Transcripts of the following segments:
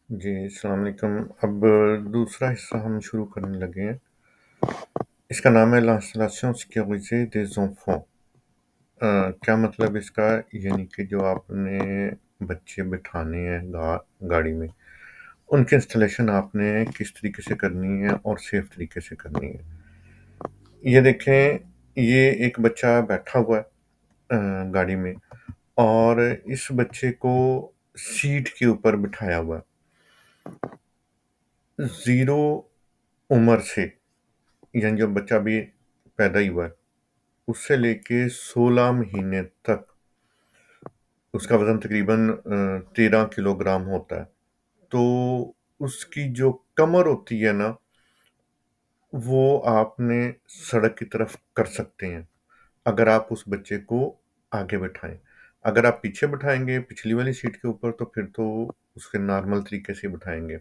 जी, अस्सलाम वालेकुम। अब दूसरा हिस्सा हम शुरू करने लगे हैं। इसका नाम है l'installation sécurisée des enfants। क्या मतलब इसका? यानी कि जो आपने बच्चे बिठाने हैं गाड़ी में, उनकी इंस्टॉलेशन आपने किस तरीके से करनी है और सेफ तरीके से करनी है। ये देखें, ये एक बच्चा बैठा हुआ है गाड़ी में, और इस बच्चे को सीट के ऊपर बिठाया हुआ है। 0 उम्र से, यानी जो बच्चा अभी पैदा ही हुआ है, उससे लेके 16 महीने तक उसका वज़न तकरीबन 13 किलोग्राम होता है। तो उसकी जो कमर होती है ना, वो आपने सड़क की तरफ कर सकते हैं, अगर आप उस बच्चे को आगे बिठाएँ। अगर आप पीछे बिठाएँगे पिछली वाली सीट के ऊपर, तो फिर तो उसके नॉर्मल तरीके से बिठाएँगे।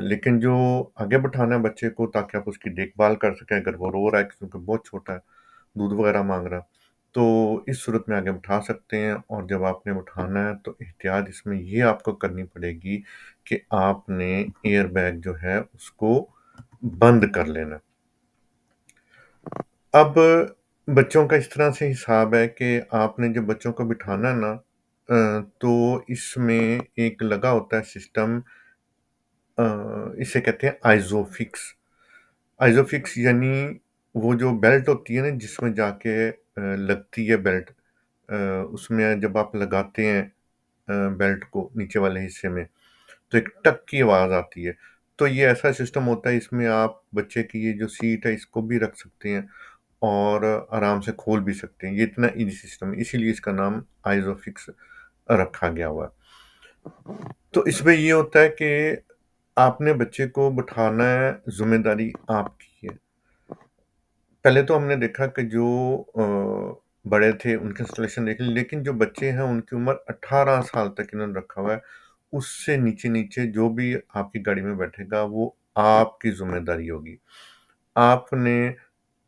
लेकिन जो आगे बिठाना है बच्चे को, ताकि आप उसकी देखभाल कर सकें, अगर वो रो रहा है क्योंकि बहुत छोटा है, दूध वगैरह माँग रहा है, तो इस सूरत में आगे बिठा सकते हैं। और जब आपने बिठाना है तो एहतियात इसमें ये आपको करनी पड़ेगी कि आपने एयर बैग जो है उसको बंद कर लेना है। अब बच्चों का इस तरह से हिसाब है कि आपने जब बच्चों को बिठाना है ना, तो इसमें एक लगा होता है सिस्टम, इसे कहते हैं आइज़ोफ़िक्स। आइज़ोफ़िक्स यानी वो जो बेल्ट होती है ना, जिसमें जाके लगती है बेल्ट, उसमें जब आप लगाते हैं बेल्ट को नीचे वाले हिस्से में, तो एक टक की आवाज़ आती है। तो ये ऐसा सिस्टम होता है, इसमें आप बच्चे की ये जो सीट है इसको भी रख सकते हैं और आराम से खोल भी सकते हैं। ये इतना ईज़ी सिस्टम है, इसीलिए इसका नाम आइज़ोफ़िक्स रखा गया हुआ है। तो इसमें ये होता है कि आपने बच्चे को बिठाना है, ज़िम्मेदारी आपकी है। पहले तो हमने देखा कि जो बड़े थे उनकी इंस्टॉलेशन देख ली, लेकिन जो बच्चे हैं उनकी उम्र 18 साल तक इन्होंने रखा हुआ है। उससे नीचे-नीचे जो भी आपकी गाड़ी में बैठेगा वो आपकी ज़िम्मेदारी होगी। आपने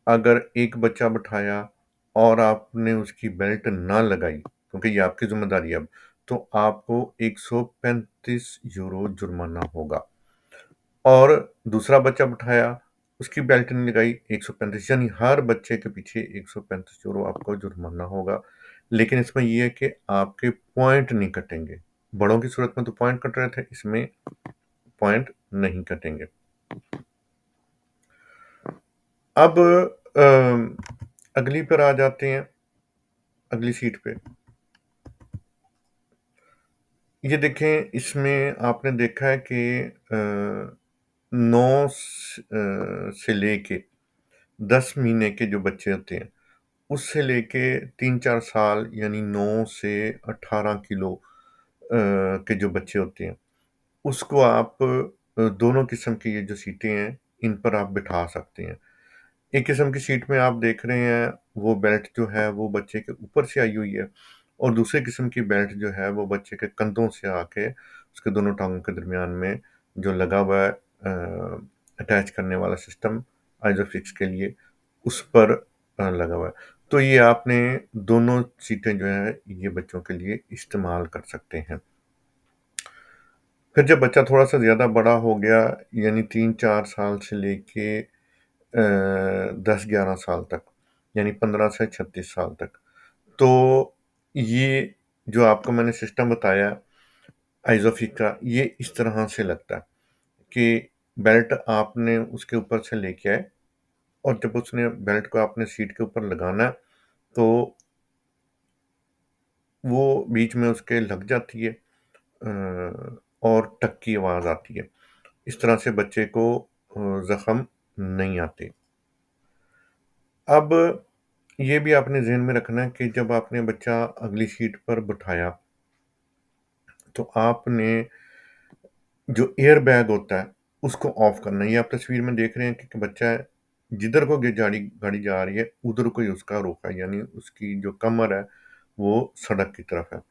अगर एक बच्चा बिठाया और आपने उसकी बेल्ट ना लगाई, क्योंकि ये आपकी ज़िम्मेदारी है अब, तो आपको 135 यूरो जुर्माना होगा। और दूसरा बच्चा बिठाया, उसकी बेल्ट नहीं लगाई, 135, यानी हर बच्चे के पीछे 135 यूरो आपको जुर्माना होगा। लेकिन इसमें ये है कि आपके पॉइंट नहीं कटेंगे। बड़ों की सूरत में तो पॉइंट कट रहे थे, इसमें पॉइंट नहीं कटेंगे। अब अगली पर आ जाते हैं, अगली सीट पे। ये देखें, इसमें आपने देखा है कि 9 से लेके 10 महीने के जो बच्चे होते हैं, उससे लेके 3-4 साल, यानी 9 से 18 किलो के जो बच्चे होते हैं, उसको आप दोनों किस्म की ये जो सीटें हैं, इन पर आप बिठा सकते हैं। एक किस्म की सीट में आप देख रहे हैं, वो बेल्ट जो है वो बच्चे के ऊपर से आई हुई है, और दूसरे किस्म की बेल्ट जो है वो बच्चे के कंधों से आके उसके दोनों टांगों के दरमियान में जो लगा हुआ है अटैच करने वाला सिस्टम आइसोफिक्स के लिए, उस पर लगा हुआ है। तो ये आपने दोनों सीटें जो है ये बच्चों के लिए इस्तेमाल कर सकते हैं। फिर जब बच्चा थोड़ा सा ज़्यादा बड़ा हो गया, यानी 3-4 साल से लेके 10-11 साल तक, यानी 15 से 36 साल तक, तो ये जो आपको मैंने सिस्टम बताया आइज़ोफिक का, ये इस तरह से लगता है कि बेल्ट आपने उसके ऊपर से लेके आए, और जब उसने बेल्ट को आपने सीट के ऊपर लगाना है, तो वो बीच में उसके लग जाती है, और टक की आवाज़ आती है। इस तरह से बच्चे को ज़ख्म नहीं आते। अब ये भी आपने ज़हन में रखना है कि जब आपने बच्चा अगली सीट पर बिठाया, तो आपने जो एयर बैग होता है, उसको ऑफ करना है। ये आप तस्वीर में देख रहे हैं कि बच्चा है, जिधर को गाड़ी गाड़ी जा रही है, उधर को ही उसका रुख है, यानी उसकी जो कमर है, वो सड़क की तरफ है।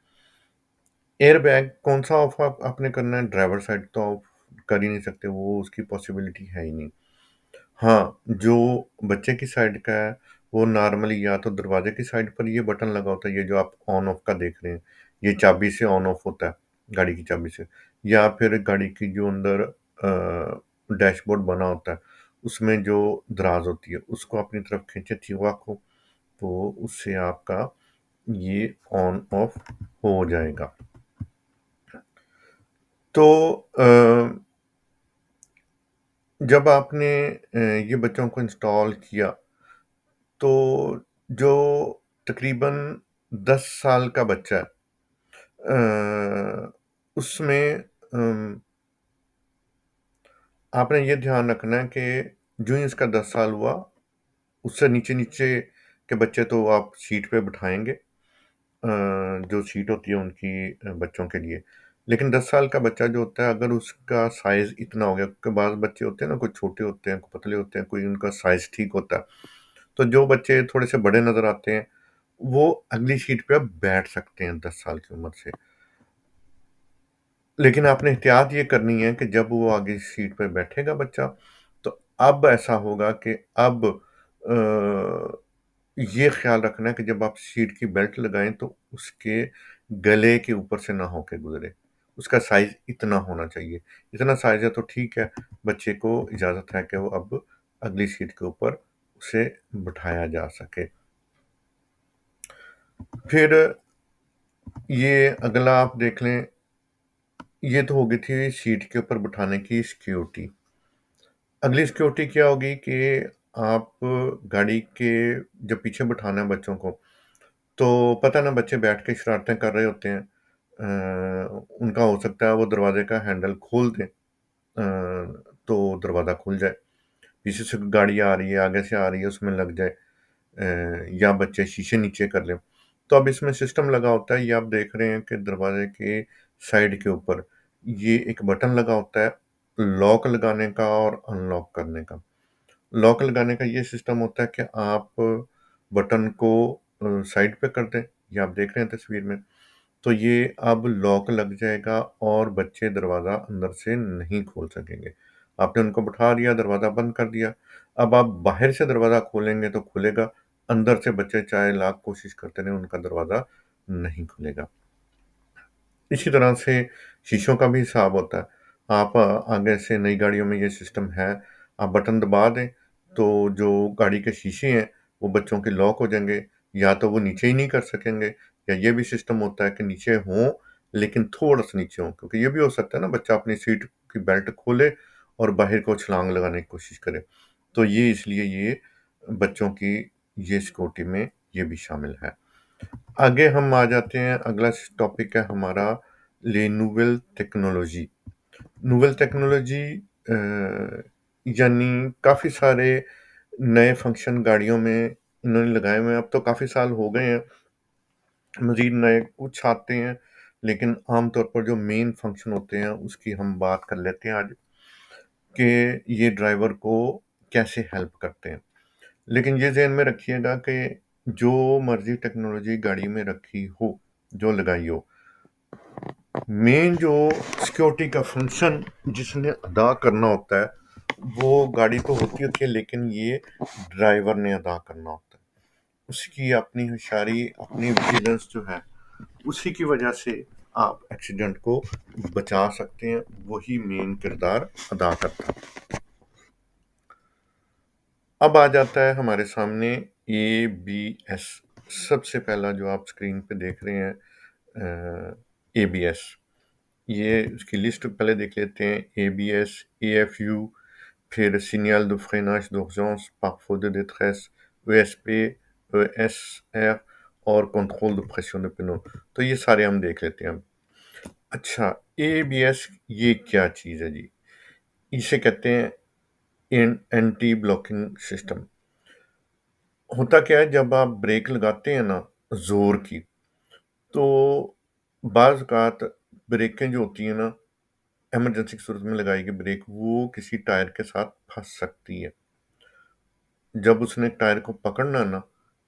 एयर बैग कौन-सा ऑफ आपने करना है? ड्राइवर साइड तो ऑफ कर ही नहीं सकते, वो उसकी पॉसिबिलिटी है ही नहीं। हाँ, जो बच्चे की साइड का है, वो नॉर्मली या तो दरवाजे की साइड पर ये बटन लगा होता है, ये जो आप ऑन ऑफ का देख रहे हैं, ये चाबी से ऑन ऑफ होता है। गाड़ी की चाबी से, या फिर गाड़ी की जो अंदर डैशबोर्ड बना होता है, उसमें जो दराज होती है उसको अपनी तरफ खींचे चिवा को, तो उससे आपका ये ऑन ऑफ हो जाएगा। तो जब आपने ये बच्चों को इंस्टॉल किया, तो जो तकरीबन 10 साल का बच्चा है, उसमें आपने ये ध्यान रखना है कि जो ही इसका 10 साल हुआ, उससे नीचे-नीचे के बच्चे तो आप सीट पे बिठाएँगे, जो सीट होती है उनकी बच्चों के लिए। लेकिन 10 साल का बच्चा जो होता है, अगर उसका साइज़ इतना हो गया, क्योंकि बाज़ बच्चे होते हैं ना, कोई छोटे होते हैं, कोई पतले होते हैं, कोई उनका साइज़ ठीक होता है। तो जो बच्चे थोड़े से बड़े नज़र आते हैं, वो अगली सीट पे अब बैठ सकते हैं 10 साल की उम्र से। लेकिन आपने एहतियात ये करनी है कि जब वो आगे सीट पे बैठेगा बच्चा, तो अब ऐसा होगा कि अब ये ख़्याल रखना है कि जब आप सीट की बेल्ट लगाएँ तो उसके गले के ऊपर से ना होके गुज़रे। उसका साइज़ इतना होना चाहिए। इतना साइज़ है तो ठीक है, बच्चे को इजाज़त है कि वो अब अगली सीट के ऊपर उसे बिठाया जा सके। फिर ये अगला आप देख लें, ये तो हो गई थी सीट के ऊपर बिठाने की सिक्योरिटी। अगली सिक्योरिटी क्या होगी कि आप गाड़ी के जब पीछे बिठाना है बच्चों को, तो पता ना बच्चे बैठ के शरारतें कर रहे होते हैं। उनका हो सकता है वो दरवाजे का हैंडल खोल दें, तो दरवाज़ा खुल जाए। पीछे से गाड़ी आ रही है, आगे से आ रही है, उसमें लग जाए, या बच्चे शीशे नीचे कर लें। तो अब इसमें सिस्टम लगा होता है, ये आप देख रहे हैं कि दरवाजे के साइड के ऊपर ये एक बटन लगा होता है लॉक लगाने का और अनलॉक करने का। लॉक लगाने का ये सिस्टम होता है कि आप बटन को साइड पे कर दें, ये आप देख रहे हैं तस्वीर में, तो ये अब लॉक लग जाएगा और बच्चे दरवाज़ा अंदर से नहीं खोल सकेंगे। आपने उनको बिठा दिया, दरवाज़ा बंद कर दिया, अब आप बाहर से दरवाज़ा खोलेंगे तो खुलेगा, अंदर से बच्चे चाहे लाख कोशिश करते रहें, उनका दरवाज़ा नहीं खुलेगा। इसी तरह से शीशों का भी हिसाब होता है। आप आगे से नई गाड़ियों में ये सिस्टम है, आप बटन दबा दें, तो जो गाड़ी के शीशे हैं, वो बच्चों के लॉक हो जाएँगे, या तो वो नीचे ही नहीं कर सकेंगे, या ये भी सिस्टम होता है कि नीचे हों, लेकिन थोड़ा-सा नीचे हों, क्योंकि ये भी हो सकता है ना बच्चा अपनी सीट की बेल्ट खोले और बाहर को छलांग लगाने की कोशिश करे। तो ये इसलिए ये बच्चों की ये सिक्योरिटी में ये भी शामिल है। आगे हम आ जाते हैं, अगला टॉपिक है हमारा ले नूवेल टेक्नोलॉजी। नूवेल टेक्नोलॉजी यानी काफ़ी सारे नए फंक्शन गाड़ियों में इन्होंने लगाए हुए हैं। अब तो काफ़ी साल हो गए हैं, मज़ीद नए कुछ आते हैं, लेकिन आम तौर पर जो मेन फंक्शन होते हैं उसकी हम बात कर लेते हैं आज, कि ये ड्राइवर को कैसे हेल्प करते हैं। लेकिन ये ज़हन में रखिएगा कि जो मर्ज़ी टेक्नोलॉजी गाड़ी में रखी हो, जो लगाई हो, मेन जो सिक्योरिटी का फंक्शन जिसने अदा करना होता है, वो गाड़ी तो होती है, लेकिन ये ड्राइवर ने अदा करना होता है। उसकी अपनी होशियारी, अपनी विजिलेंस जो है, उसी की वजह से आप एक्सीडेंट को बचा सकते हैं, वही मेन किरदार अदा करता है। अब आ जाता है हमारे सामने एबीएस। सबसे पहला जो आप स्क्रीन पे देख रहे हैं, एबीएस, ये उसकी लिस्ट पहले देख लेते हैं। एबीएस, एएफयू, फिर signal de freinage d'urgence par feu de détresse, ESP, ESR और control de pression de pneu। तो ये सारे हम देख लेते हैं। अच्छा, एबीएस ये क्या चीज़ है जी? इसे कहते हैं एंटी ब्लॉकिंग सिस्टम। होता क्या है, जब आप ब्रेक लगाते हैं ना जोर की, तो बाज़ औक़ात ब्रेकें जो होती हैं ना, इमरजेंसी की सूरत में लगाई गई ब्रेक, वो किसी टायर के साथ फंस सकती है। जब उसने टायर को पकड़ना ना,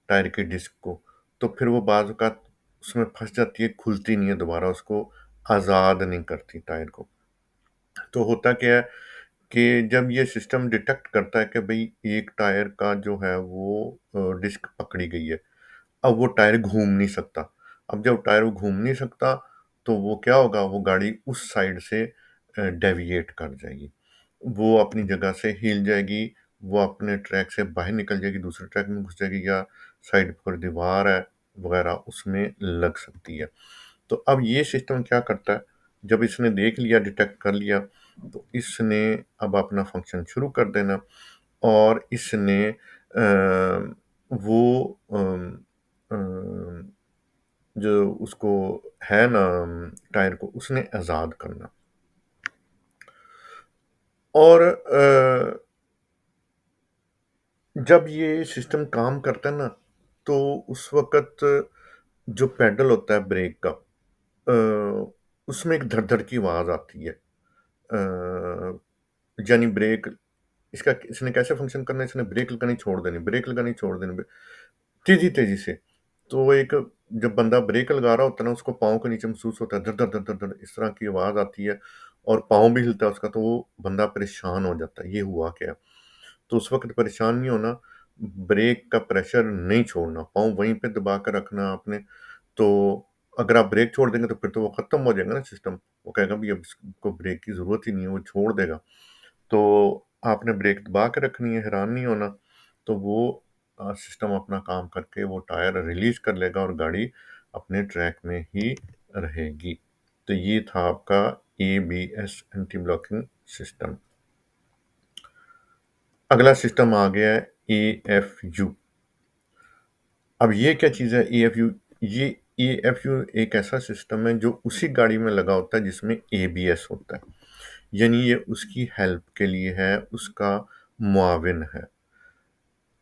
टायर की डिस्क को, तो फिर वो बाज़ औक़ात उसमें फंस जाती है, खुलती नहीं है दोबारा, उसको आज़ाद नहीं करती टायर को। तो होता क्या है कि जब ये सिस्टम डिटेक्ट करता है कि भई एक टायर का जो है वो डिस्क पकड़ी गई है, अब वो टायर घूम नहीं सकता। अब जब टायर घूम नहीं सकता, तो वो क्या होगा, वो गाड़ी उस साइड से डेविएट कर जाएगी। वो अपनी जगह से हिल जाएगी, वो अपने ट्रैक से बाहर निकल जाएगी, दूसरे ट्रैक में घुस जाएगी, या साइड पर दीवार है वगैरह उसमें लग सकती है। तो अब ये सिस्टम क्या करता है, जब इसने देख लिया, डिटेक्ट कर लिया, तो इसने अब अपना फंक्शन शुरू कर देना, और इसने वो जो उसको है ना, टायर को उसने आज़ाद करना। और जब ये सिस्टम काम करता है ना, तो उस वक़्त जो पेडल होता है ब्रेक का, उसमें एक धड़-धड़ की आवाज़ आती है। यानी ब्रेक इसका इसने कैसे फंक्शन करना है, इसने ब्रेक लगानी छोड़ देनी, ब्रेक लगानी छोड़ देनी, तेज़ी-तेज़ी से। तो एक जब बंदा ब्रेक लगा रहा होता है ना, उसको पाँव के नीचे महसूस होता है धड़-धड़, धड़-धड़, इस तरह की आवाज़ आती है, और पाँव भी हिलता है उसका, तो वो बंदा परेशान हो जाता है, ये हुआ क्या? तो उस वक़्त परेशान नहीं होना, ब्रेक का प्रेशर नहीं छोड़ना, पाँव वहीं पे दबा कर रखना आपने। तो अगर आप ब्रेक छोड़ देंगे तो फिर तो वो ख़त्म हो जाएगा ना सिस्टम। वो कहेगा भई अब इसको ब्रेक की ज़रूरत ही नहीं है, वो छोड़ देगा। तो आपने ब्रेक दबा के रखनी है, हैरान नहीं होना। तो वो सिस्टम अपना काम करके वो टायर रिलीज़ कर लेगा और गाड़ी अपने ट्रैक में ही रहेगी। तो ये था आपका एबीएस एंटी ब्लॉकिंग सिस्टम। अगला सिस्टम आ गया है एएफयू। अब ये क्या चीज़ है एएफयू? ये एएफयू एक ऐसा सिस्टम है जो उसी गाड़ी में लगा होता है जिसमें एबीएस होता है। यानी ये उसकी हेल्प के लिए है, उसका मुआविन है।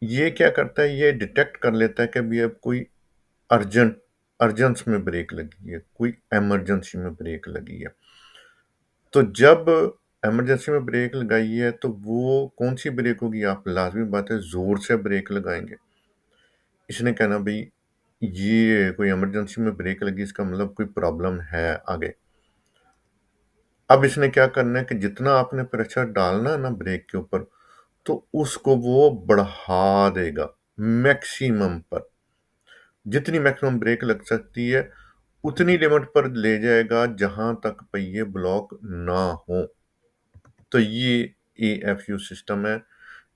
ये क्या करता है, ये डिटेक्ट कर लेता है कि अभी अब कोई अर्जेंस में ब्रेक लगी है, कोई इमरजेंसी में ब्रेक लगी है। तो जब इमरजेंसी में ब्रेक लगाई है, तो वो कौन-सी ब्रेक होगी? आप लाज़मी बात है ज़ोर से ब्रेक लगाएँगे। इसने कहना भई ये कोई इमरजेंसी में ब्रेक लगी, इसका मतलब कोई प्रॉब्लम है आगे। अब इसने क्या करना है कि जितना आपने प्रेशर डालना है ना ब्रेक के ऊपर, तो उसको वो बढ़ा देगा मैक्सिमम पर। जितनी मैक्सिमम ब्रेक लग सकती है, उतनी लिमिट पर ले जाएगा जहाँ तक पहिए ब्लॉक ना हों। तो ये एएफयू सिस्टम है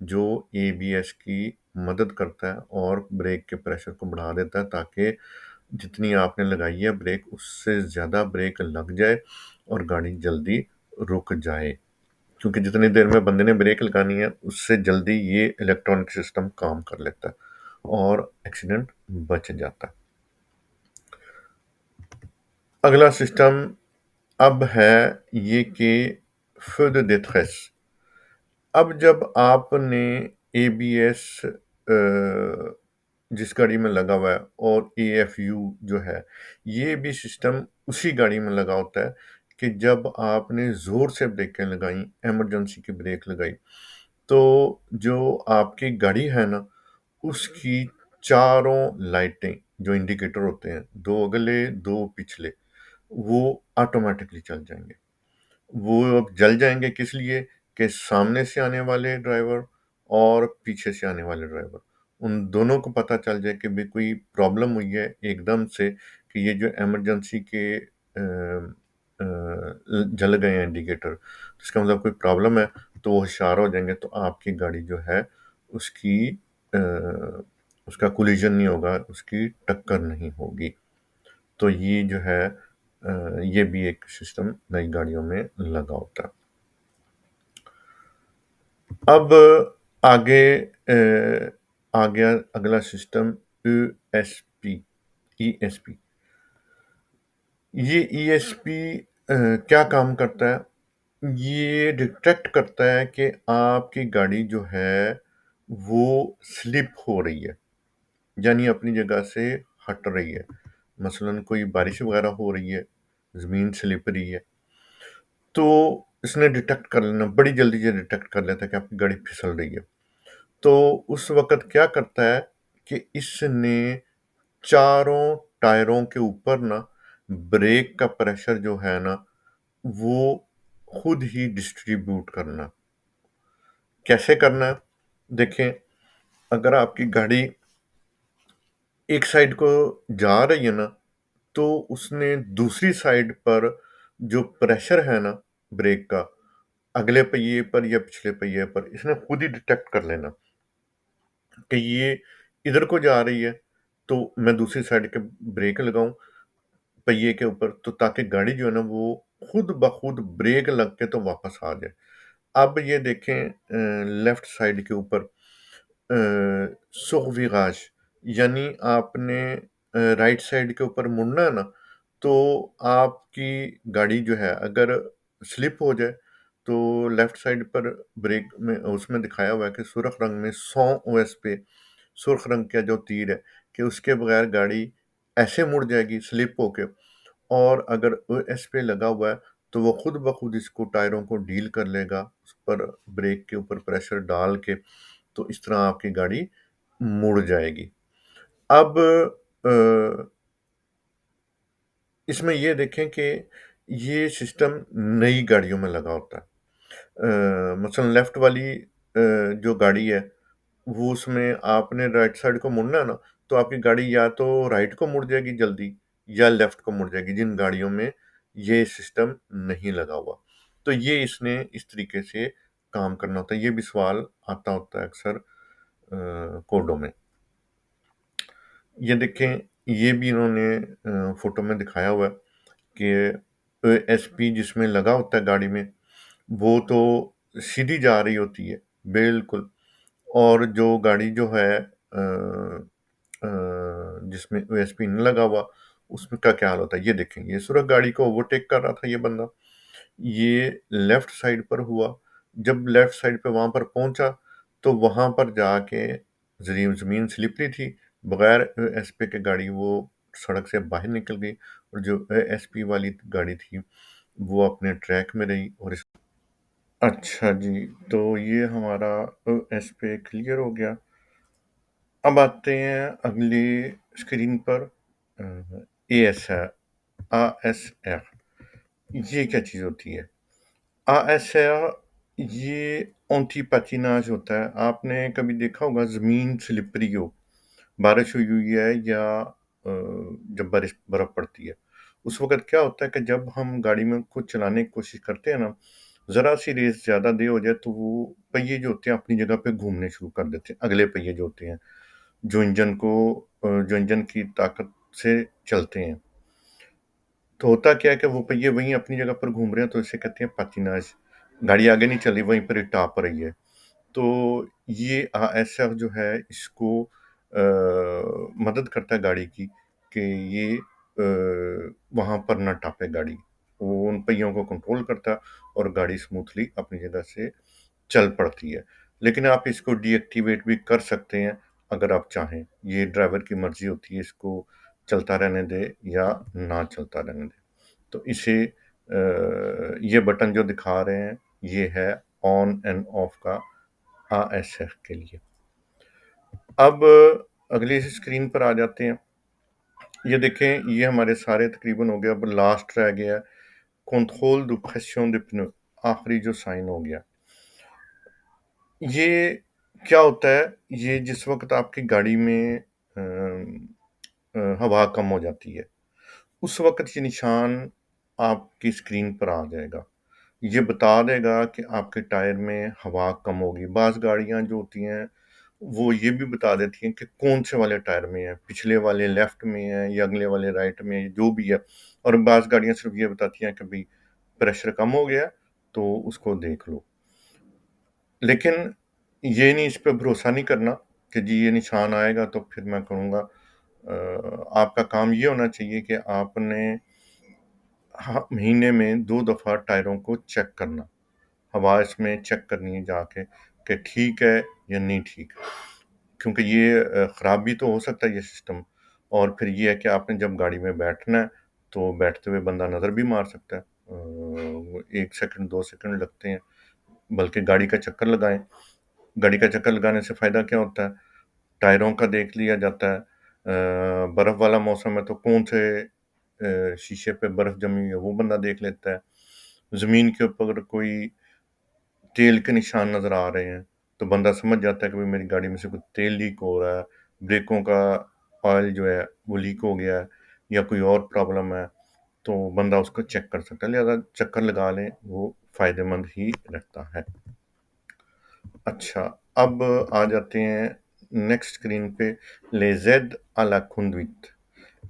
जो एबीएस की मदद करता है और ब्रेक के प्रेशर को बढ़ा देता है, ताकि जितनी आपने लगाई है ब्रेक उससे ज़्यादा ब्रेक लग जाए और गाड़ी जल्दी रुक जाए। क्योंकि जितनी देर में बंदे ने ब्रेक लगानी है उससे जल्दी ये इलेक्ट्रॉनिक सिस्टम काम कर लेता है और एक्सीडेंट बच जाता है। अगला सिस्टम अब है ये कि feu de détresse। अब जब आपने एबीएस जिस गाड़ी में लगा हुआ है और एएफयू जो है, ये भी सिस्टम उसी गाड़ी में लगा होता है कि जब आपने ज़ोर से ब्रेकें लगाई, इमरजेंसी की ब्रेक लगाई, तो जो आपकी गाड़ी है ना, उसकी चारों लाइटें जो इंडिकेटर होते हैं, 2 अगले, 2 पिछले, वो ऑटोमैटिकली चल जाएँगे। वो अब जल जाएँगे किस लिए? कि सामने से आने वाले ड्राइवर और पीछे से आने वाले ड्राइवर, उन दोनों को पता चल जाए कि भई कोई प्रॉब्लम हुई है एकदम से, कि ये जो इमरजेंसी के जल गए हैं इंडिकेटर, तो इसका मतलब कोई प्रॉब्लम है, तो वो होशियार हो जाएँगे, तो आपकी गाड़ी जो है उसकी अ, उसका कोलिजन नहीं होगा, उसकी टक्कर नहीं होगी। तो ये जो है ये भी एक सिस्टम नई गाड़ियों में लगा होता है। अब आगे आ गया अगला सिस्टम यूएसपी ईएसपी। ये ईएसपी क्या काम करता है? ये डिटेक्ट करता है कि आपकी गाड़ी जो है वो स्लिप हो रही है, यानी अपनी जगह से हट रही है। मसलन कोई बारिश वगैरह हो रही है, ज़मीन स्लिपरी है, तो इसने डिटेक्ट कर लेना, बड़ी जल्दी ये डिटेक्ट कर लेता है कि आपकी गाड़ी फिसल रही है। तो उस वक़्त क्या करता है कि इसने चारों टायरों के ऊपर ना ब्रेक का प्रेशर जो है ना, वो खुद ही डिस्ट्रीब्यूट करना। कैसे करना है? देखें, अगर आपकी गाड़ी एक साइड को जा रही है ना, तो उसने दूसरी साइड पर जो प्रेशर है ना ब्रेक का, अगले पहिए पर या पिछले पहिए पर, इसने खुद ही डिटेक्ट कर लेना कि ये इधर को जा रही है, तो मैं दूसरी साइड के ब्रेक लगाऊँ पहिए के ऊपर, तो ताकि गाड़ी जो है ना वो खुद ब खुद ब्रेक लग के तो वापस आ जाए। अब ये देखें लेफ्ट साइड के ऊपर survirage, यानी आपने राइट साइड के ऊपर मुड़ना है ना, तो आपकी गाड़ी जो है अगर स्लिप हो जाए, तो लेफ्ट साइड पर ब्रेक में उसमें दिखाया हुआ है कि सुर्ख रंग में 100 ओएस पे सुर्ख रंग का जो तीर है कि उसके बगैर गाड़ी ऐसे मुड़ जाएगी स्लिप होके, और अगर ओएस पे लगा हुआ है तो वो खुद ब खुद इसको टायरों को डील कर लेगा, उस पर ब्रेक के ऊपर प्रेशर डाल के, तो इस तरह आपकी गाड़ी मुड़ जाएगी। अब अ, इसमें ये देखें कि ये सिस्टम नई गाड़ियों में लगा होता है। मसलन लेफ्ट वाली जो गाड़ी है, वो उसमें आपने राइट साइड को मुड़ना है ना, तो आपकी गाड़ी या तो राइट को मुड़ जाएगी जल्दी या लेफ्ट को मुड़ जाएगी, जिन गाड़ियों में ये सिस्टम नहीं लगा हुआ। तो ये इसने इस तरीके से काम करना होता है। ये भी सवाल आता होता है अक्सर कोडों में। ये देखें, ये भी इन्होंने फोटो में दिखाया हुआ है कि एसपी जिसमें लगा होता है गाड़ी में, वो तो सीधी जा रही होती है बिल्कुल, और जो गाड़ी जो है जिसमें एसपी नहीं लगा हुआ, उसमें का क्या हाल होता है ये देखें। ये सूरज गाड़ी को ओवरटेक कर रहा था ये बंदा, ये लेफ्ट साइड पर हुआ। जब लेफ्ट साइड पे वहां पर पहुंचा, तो वहां पर जाके जमीन स्लिपरी थी, बगैर एसपी के गाड़ी वो सड़क से बाहर निकल गई, और जो एसपी वाली गाड़ी थी वो अपने ट्रैक में रही। और अच्छा जी, तो ये हमारा एसपी क्लियर हो गया। अब आते हैं अगली स्क्रीन पर, ए एस है, आ एस एफ। ये क्या चीज़ होती है? ASR ये एंटी पैटिनाज होता है। आपने कभी देखा होगा ज़मीन स्लिपरी हो, बारिश हुई हुई है या जब बारिश बर्फ़ पड़ती है, उस वक़्त क्या होता है कि जब हम गाड़ी में कुछ चलाने की कोशिश करते हैं ना, ज़रा-सी रेस ज़्यादा दे हो जाए तो वो पहिए जो होते हैं अपनी जगह पे घूमने शुरू कर देते हैं, अगले पहिए जो होते हैं, जो इंजन की ताकत से चलते हैं। तो होता क्या है कि वो पहिए वहीं अपनी जगह पर घूम रहे हैं, तो इसे कहते हैं पैटिनाज। गाड़ी आगे नहीं चल रही, वहीं पर ही टाप रही है। तो ये एसएफ जो है इसको मदद करता है गाड़ी की कि ये वहाँ पर ना टापे गाड़ी। वो उन पहियों को कंट्रोल करता है और गाड़ी स्मूथली अपनी जगह से चल पड़ती है। लेकिन आप इसको डीएक्टिवेट भी कर सकते हैं अगर आप चाहें। ये ड्राइवर की मर्ज़ी होती है इसको चलता रहने दें या ना चलता रहने दें। तो इसे ये बटन जो दिखा रहे हैं, ये है ऑन एंड ऑफ का ASF के लिए। अब अगली स्क्रीन पर आ जाते हैं। ये देखें, ये हमारे सारे तकरीबन हो गया, अब लास्ट रह गया कंट्रोल दो प्रेशन दे प्नeu, आखिरी जो साइन हो गया। ये क्या होता है? ये जिस वक़्त आपकी गाड़ी में हवा कम हो जाती है, उस वक़्त ये निशान आपकी स्क्रीन पर आ जाएगा। ये बता देगा कि आपके टायर में हवा कम होगी। बाज़ गाड़ियाँ जो होती हैं, वो ये भी बता देती हैं कि कौन-से वाले टायर में है, पिछले वाले लेफ्ट में है या अगले वाले राइट में है, जो भी है। और बाज़ गाड़ियाँ सिर्फ़ ये बताती हैं कि भई प्रेशर कम हो गया, तो उसको देख लो। लेकिन ये नहीं, इस पे भरोसा नहीं करना कि जी ये निशान आएगा तो फिर मैं करूँगा। आपका काम ये होना चाहिए कि आपने महीने में 2 दफ़ा टायरों को चेक करना। हवा इसमें चेक करनी है जाके कि ठीक है या नहीं ठीक है। क्योंकि ये ख़राब भी तो हो सकता है ये सिस्टम, और फिर ये है कि आपने जब गाड़ी में बैठना है, तो बैठते हुए बंदा नज़र भी मार सकता है। 1 सेकंड 2 सेकंड लगते हैं, बल्कि गाड़ी का चक्कर लगाएँ। गाड़ी का चक्कर लगाने से फ़ायदा क्या होता है? टायरों का देख लिया जाता है। बर्फ़ वाला मौसम है तो कौन से शीशे पे बर्फ़ जमी हुई है वो बंदा देख लेता है। ज़मीन के ऊपर कोई तेल के निशान नज़र आ रहे हैं, तो बंदा समझ जाता है कि भाई मेरी गाड़ी में से कुछ तेल लीक हो रहा है, ब्रेकों का ऑयल जो है वो लीक हो गया है। या कोई और प्रॉब्लम है, तो बंदा उसको चेक कर सकता है। लिहाज़ा चक्कर लगा लें, वो फ़ायदेमंद ही रहता है। अच्छा, अब आ जाते हैं नेक्स्ट स्क्रीन पे, लेज़ेड अला खुंदवित।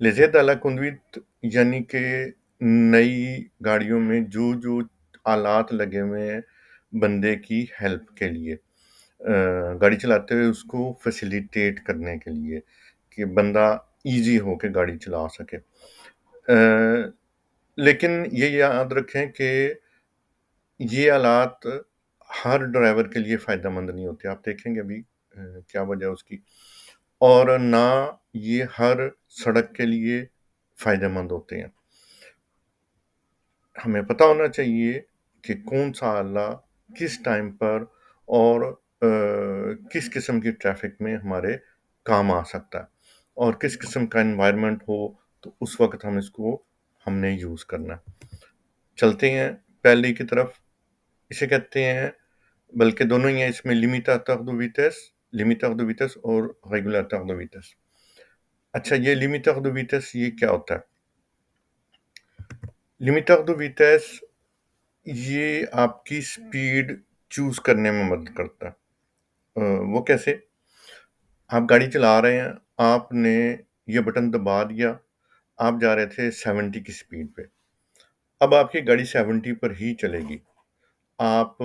लेज़ेड अला खुंदवित यानी कि नई गाड़ियों में जो आलात लगे हुए हैं बंदे की हेल्प के लिए, गाड़ी चलाते हुए उसको फैसिलिटेट करने के लिए, कि बंदा ईज़ी होके गाड़ी चला सके। लेकिन ये याद रखें कि ये आलात हर ड्राइवर के लिए फ़ायदेमंद नहीं होते। आप देखेंगे अभी क्या वजह है उसकी, और ना ये हर सड़क के लिए फ़ायदेमंद होते हैं। हमें पता होना चाहिए कि कौन-सा आला किस टाइम पर और किस किस्म की ट्रैफ़िक में हमारे काम आ सकता है, और किस किस्म का एनवायरनमेंट हो, तो उस वक़्त हमने यूज़ करना है। चलते हैं पहले की तरफ। इसे कहते हैं, बल्कि दोनों ही हैं इसमें, लिमिटर दो विटेस और रेगुलेटर दो विटेस। अच्छा, ये लिमिटर दो विटेस ये क्या होता है? लिमिटर दो विटेस ये आपकी स्पीड चूज़ करने में मदद करता है। वो कैसे? आप गाड़ी चला रहे हैं, आपने ये बटन दबा दिया, आप जा रहे थे 70 की स्पीड पे। अब आपकी गाड़ी 70 पर ही चलेगी। आप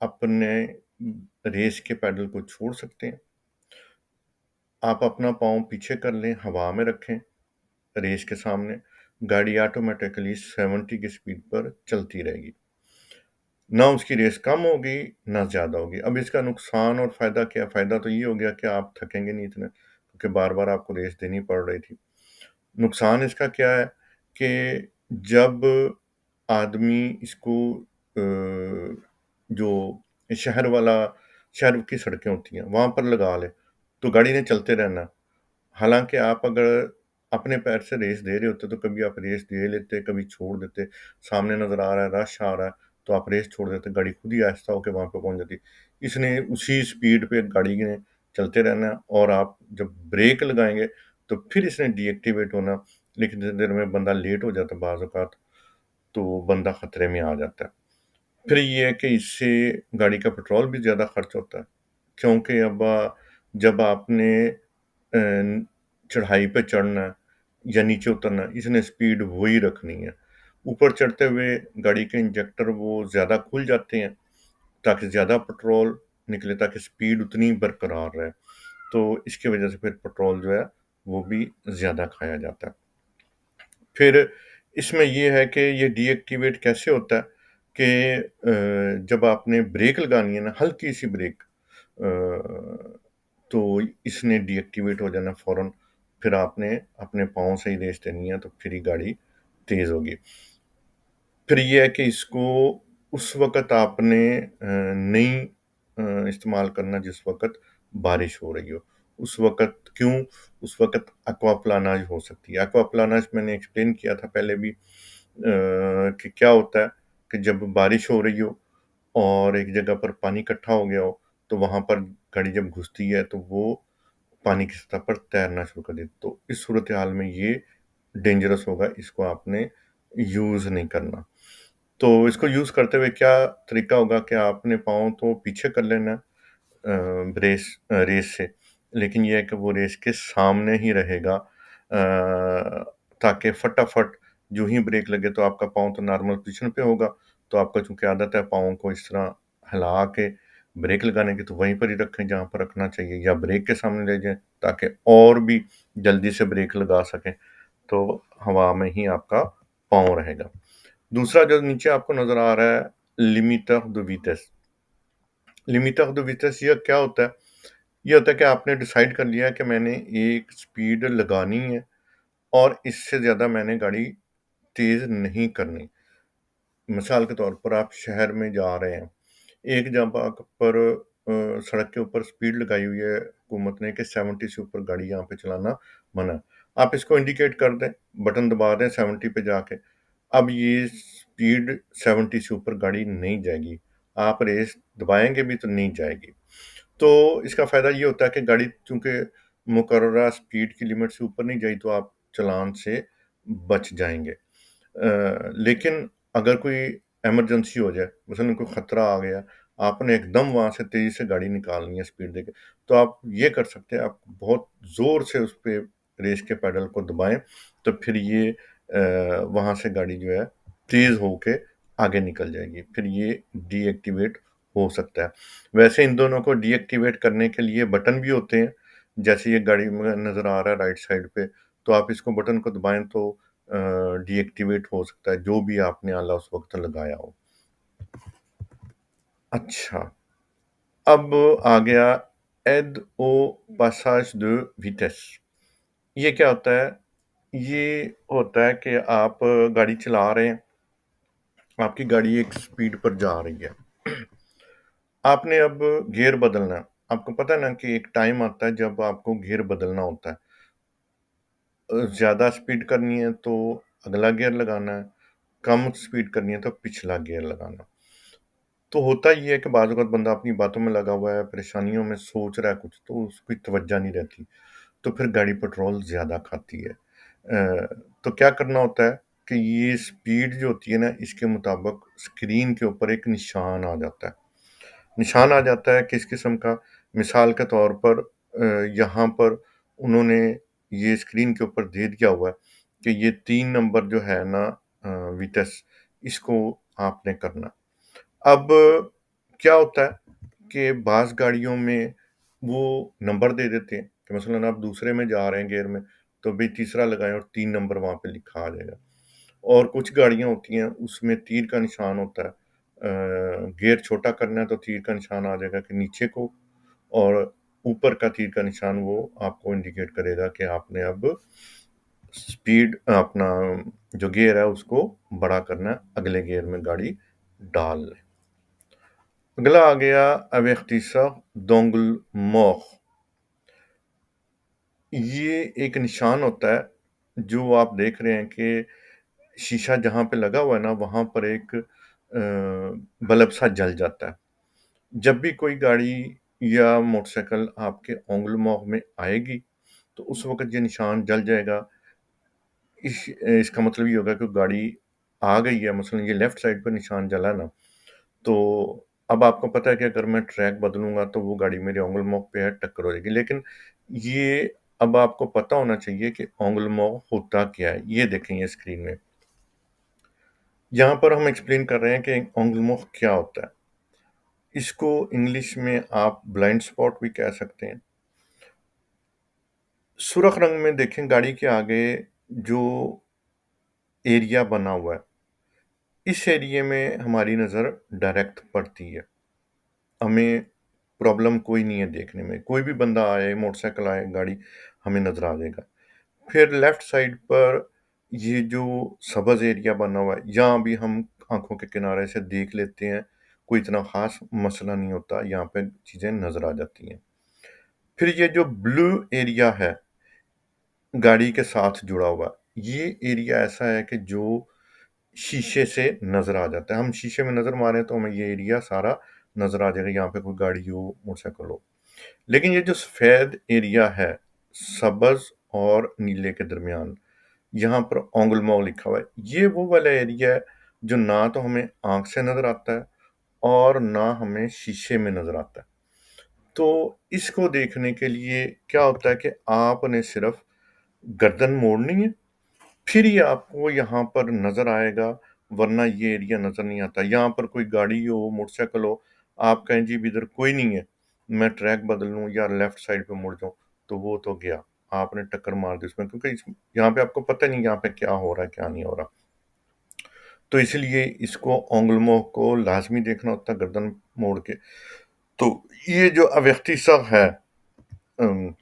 अपने रेस के पैडल को छोड़ सकते हैं। आप अपना पाँव पीछे कर लें, हवा में रखें रेस के सामने, गाड़ी ऑटोमेटिकली 70 की स्पीड पर चलती रहेगी। ना उसकी रेस कम होगी, ना ज़्यादा होगी। अब इसका नुकसान और फ़ायदा क्या है? फ़ायदा तो ये हो गया कि आप थकेंगे नहीं इतने, क्योंकि बार-बार आपको रेस देनी पड़ रही थी। नुकसान इसका क्या है कि जब आदमी इसको जो शहर की सड़कें होती हैं, वहाँ पर लगा ले, तो गाड़ी ने चलते रहना। हालाँकि आप अगर अपने पैर से रेस दे रहे होते, तो कभी आप रेस दे लेते, कभी छोड़ देते। सामने नज़र आ रहा है, रश आ रहा है, तो आप रेस छोड़ देते, गाड़ी खुद ही आहिस्ता होके वहाँ पे पहुँच जाती। इसने उसी स्पीड पे गाड़ी ने चलते रहना है, और आप जब ब्रेक लगाएँगे, तो फिर इसने डीएक्टिवेट होना, लेकिन जितनी देर में बंदा लेट हो जाता है बाज़ औक़ात, तो बंदा खतरे में आ जाता है। फिर ये है कि इससे गाड़ी का पेट्रोल भी ज़्यादा खर्च होता है, क्योंकि अब जब आपने चढ़ाई पे चढ़ना है या नीचे उतरना है, इसने स्पीड वही रखनी है। ऊपर चढ़ते हुए गाड़ी के इंजेक्टर वो ज़्यादा खुल जाते हैं, ताकि ज़्यादा पेट्रोल निकले, ताकि स्पीड उतनी बरकरार रहे। तो इसकी वजह से फिर पेट्रोल जो है, वो भी ज़्यादा खाया जाता है। फिर इसमें ये है कि ये डीएक्टिवेट कैसे होता है कि जब आपने ब्रेक लगानी है ना, हल्की-सी ब्रेक, तो इसने डीएक्टिवेट हो जाना फ़ौरन। फिर आपने अपने पाँव से ही रेस देनी है, तो फिर ही गाड़ी तेज़ होगी। फिर ये है कि इसको उस वक़्त आपने नहीं इस्तेमाल करना जिस वक़्त बारिश हो रही हो। उस वक़्त क्यों? उस वक़्त एक्वाप्लानाज हो सकती है। एक्वाप्लानाज मैंने एक्सप्लेन किया था पहले भी, कि क्या होता है कि जब बारिश हो रही हो और एक जगह पर पानी इकट्ठा हो गया हो, तो वहाँ पर गाड़ी जब घुसती है, तो वो पानी की सतह पर तैरना शुरू कर देती। तो इस सूरत-ए-हाल में ये डेंजरस होगा, इसको आपने यूज़ नहीं करना। तो इसको यूज़ करते हुए क्या तरीका होगा कि आपने पाँव तो पीछे कर लेना रेस से, लेकिन ये है कि वो रेस के सामने ही रहेगा, ताकि फटाफट जो ही ब्रेक लगे, तो आपका पाँव तो नॉर्मल पोज़ीशन पे होगा, तो आपका चूँकि आदत है पाँव को इस तरह हिला के ब्रेक लगाने की, तो वहीं पर ही रखें जहाँ पर रखना चाहिए, या ब्रेक के सामने ले जाएँ, ताकि और भी जल्दी से ब्रेक लगा सकें, तो हवा में ही आपका पाँव रहेगा। दूसरा जो नीचे आपको नज़र आ रहा है, लिमिटर दो विटेस। लिमिटर दो विटेस ये क्या होता है? ये होता है कि आपने डिसाइड कर लिया है कि मैंने एक स्पीड लगानी है, और इससे ज़्यादा मैंने गाड़ी तेज़ नहीं करनी। मिसाल के तौर पर आप शहर में जा रहे हैं, एक जगह पर सड़क के ऊपर स्पीड लगाई हुई है हुकूमत ने कि 70 से ऊपर गाड़ी यहाँ पे चलाना मना है। आप इसको इंडिकेट कर दें, बटन दबा दें 70 पे जाके। अब ये स्पीड 70 से ऊपर गाड़ी नहीं जाएगी। आप रेस दबाएँगे भी तो नहीं जाएगी। तो इसका फ़ायदा ये होता है कि गाड़ी चूँकि मुकर्ररा स्पीड की लिमिट से ऊपर नहीं जाई, तो आप चालान से बच जाएँगे। लेकिन अगर कोई इमरजेंसी हो जाए, मसलन कोई खतरा आ गया, आपने एकदम वहाँ से तेज़ी से गाड़ी निकालनी है स्पीड देके, तो आप ये कर सकते हैं, आप बहुत ज़ोर से उस पे रेस के पेडल को दबाएँ, तो फिर ये वहाँ से गाड़ी जो है तेज़ होके आगे निकल जाएगी। फिर ये डीएक्टिवेट हो सकता है। वैसे इन दोनों को डीएक्टिवेट करने के लिए बटन भी होते हैं, जैसे ये गाड़ी में नज़र आ रहा है राइट साइड पे, तो आप इसको बटन को दबाएँ तो डीएक्टिवेट हो सकता है, जो भी आपने आला उस वक़्त लगाया हो। अच्छा, अब आ गया ऐड ओ पासाज de vitesse। ये क्या होता है? ये होता है कि आप गाड़ी चला रहे हैं, आपकी गाड़ी एक स्पीड पर जा रही है। आपने अब गियर बदलना है। आपको पता है ना कि एक टाइम आता है जब आपको गियर बदलना होता है। ज़्यादा स्पीड करनी है तो अगला गियर लगाना है, कम स्पीड करनी है तो पिछला गियर लगाना। तो होता ये है कि बाज़ औक़ात बंदा अपनी बातों में लगा हुआ है, परेशानियों में सोच रहा है कुछ, तो उसकी तवज्जो नहीं रहती, तो फिर गाड़ी पेट्रोल ज़्यादा खाती है। तो क्या करना होता है कि ये स्पीड जो होती है ना, इसके मुताबिक स्क्रीन के ऊपर एक निशान आ जाता है। निशान आ जाता है किस किस्म का? मिसाल के तौर पर यहाँ पर उन्होंने ये स्क्रीन के ऊपर दे दिया हुआ है कि ये 3 नंबर जो है ना विटेस, इसको आपने करना। अब क्या होता है कि बाज़ गाड़ियों में वो नंबर दे देते हैं कि मसलन आप दूसरे में जा रहे हैं गियर में, तो भई तीसरा लगाएँ और 3 नंबर वहाँ पे लिखा आ जाएगा। और कुछ गाड़ियाँ होती हैं, उसमें तीर का निशान होता है। गियर छोटा करना है तो तीर का निशान आ जाएगा कि नीचे को, और ऊपर का तीर का निशान वो आपको इंडिकेट करेगा कि आपने अब स्पीड अपना जो गियर है उसको बड़ा करना है, अगले गियर में गाड़ी डाल लें। अगला आ गया अवेख्तिसार d'angle mort। ये एक निशान होता है, जो आप देख रहे हैं कि शीशा जहाँ पे लगा हुआ है ना, वहाँ पर एक बल्ब सा जल जाता है। जब भी कोई गाड़ी या मोटरसाइकिल आपके एंगल मॉक में आएगी, तो उस वक़्त ये निशान जल जाएगा। इसका मतलब ये होगा कि गाड़ी आ गई है, मसलन ये लेफ्ट साइड पे निशान जला ना, तो अब आपको पता है कि अगर मैं ट्रैक बदलूँगा तो वो गाड़ी मेरे एंगल मॉक पे है, टक्कर हो जाएगी। लेकिन ये अब आपको पता होना चाहिए कि एंगल मॉक होता क्या है? ये देखें ये स्क्रीन में। यहाँ पर हम एक्सप्लेन कर रहे हैं कि एंगल मॉक क्या होता है। इसको इंग्लिश में आप ब्लाइंड स्पॉट भी कह सकते हैं। सुर्ख रंग में देखें गाड़ी के आगे जो एरिया बना हुआ है, इस एरिये में हमारी नज़र डायरेक्ट पड़ती है। हमें प्रॉब्लम कोई नहीं है देखने में। कोई भी बंदा आए, मोटरसाइकिल आए, गाड़ी हमें नज़र आ जाएगा। फिर लेफ्ट साइड पर ये जो सब्ज़ एरिया बना हुआ है, यहाँ भी हम आँखों के किनारे से देख लेते हैं। कोई इतना ख़ास मसला नहीं होता, यहाँ पे चीज़ें नज़र आ जाती हैं। फिर ये जो ब्लू एरिया है, गाड़ी के साथ जुड़ा हुआ, ये एरिया ऐसा है कि जो शीशे से नज़र आ जाता है। हम शीशे में नज़र मारें तो हमें ये एरिया सारा नज़र आ जाएगा, यहाँ पे कोई गाड़ी हो, मोटरसाइकिल हो। लेकिन ये जो सफ़ेद एरिया है, सब्ज़ और नीले के दरमियान, यहाँ पर एंगल लिखा हुआ है। ये वो वाला एरिया है जो ना तो हमें आँख से नज़र आता है और ना हमें शीशे में नज़र आता है। तो इसको देखने के लिए क्या होता है कि आपने सिर्फ़ गर्दन मोड़नी है, फिर ही आपको यहाँ पर नज़र आएगा, वरना ये एरिया नज़र नहीं आता। यहाँ पर कोई गाड़ी हो, मोटरसाइकिल हो, आप कहें जी इधर कोई नहीं है, मैं ट्रैक बदल लूँ या लेफ्ट साइड पे मुड़ जाऊँ, तो वो तो गया। आपने टक्कर मार दी उसमें, क्योंकि यहाँ पे आपको पता नहीं यहाँ पे क्या हो रहा है, क्या नहीं हो रहा। तो इसलिए इसको एंगुलमो को लाज़मी देखना होता है गर्दन मोड़ के। तो ये जो अव्यक्ति सा है, अम,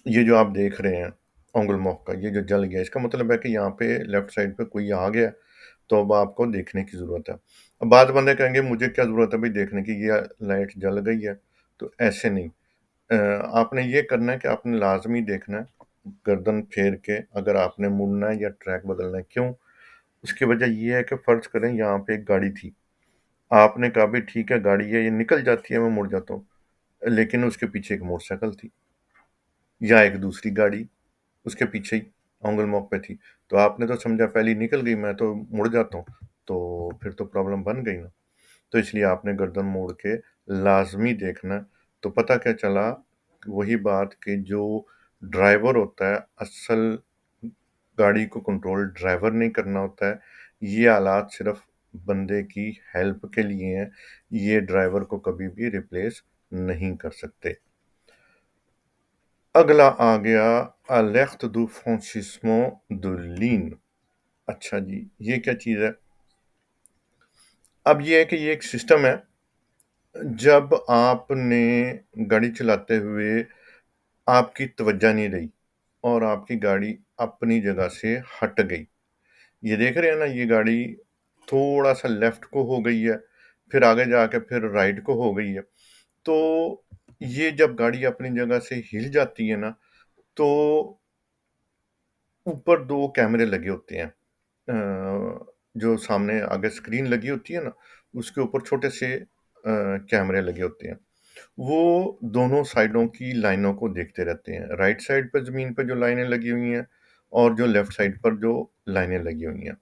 ये जो आप देख रहे हैं एंगुलमो का, ये जो जल गया, इसका मतलब है कि यहाँ पे लेफ्ट साइड पे कोई आ गया, तो अब आपको देखने की ज़रूरत है। अब बाद बंदे कहेंगे मुझे क्या ज़रूरत है भाई देखने की, ये लाइट जल गई है, तो ऐसे नहीं। आपने ये करना है कि आपने लाज़मी देखना है, गर्दन फेर के अगर आपने मुड़ना है या ट्रैक बदलना है। क्यों? उसकी वजह ये है कि फ़र्ज़ करें यहाँ पे एक गाड़ी थी, आपने कहा भई ठीक है गाड़ी है, ये निकल जाती है, मैं मुड़ जाता हूँ। लेकिन उसके पीछे एक मोटरसाइकिल थी या एक दूसरी गाड़ी उसके पीछे ही। एंगल मॉक पे थी, तो आपने तो समझा पहले ही निकल गई, मैं तो मुड़ जाता हूँ, तो फिर तो प्रॉब्लम बन गई ना। तो इसलिए आपने गर्दन मोड़ के लाज़मी देखना। तो पता क्या चला, वही बात कि जो ड्राइवर होता है, असल गाड़ी को कंट्रोल ड्राइवर ने करना होता है। ये आलात सिर्फ़ बंदे की हेल्प के लिए हैं, ये ड्राइवर को कभी भी रिप्लेस नहीं कर सकते। अगला आ गया Alerta do franchissement de ligne। अच्छा जी, ये क्या चीज़ है? अब ये है कि ये एक सिस्टम है, जब आपने गाड़ी चलाते हुए आपकी तवज्जो नहीं रही और आपकी गाड़ी अपनी जगह से हट गई। ये देख रहे हैं ना, ये गाड़ी थोड़ा-सा लेफ्ट को हो गई है, फिर आगे जाके फिर राइट को हो गई है। तो ये जब गाड़ी अपनी जगह से हिल जाती है ना, तो ऊपर 2 कैमरे लगे होते हैं। जो सामने आगे स्क्रीन लगी होती है ना, उसके ऊपर छोटे से कैमरे लगे होते हैं। वो दोनों साइडों की लाइनों को देखते रहते हैं। राइट साइड पे ज़मीन पे जो लाइनें लगी हुई हैं और जो लेफ्ट साइड पर जो लाइनें लगी हुई हैं।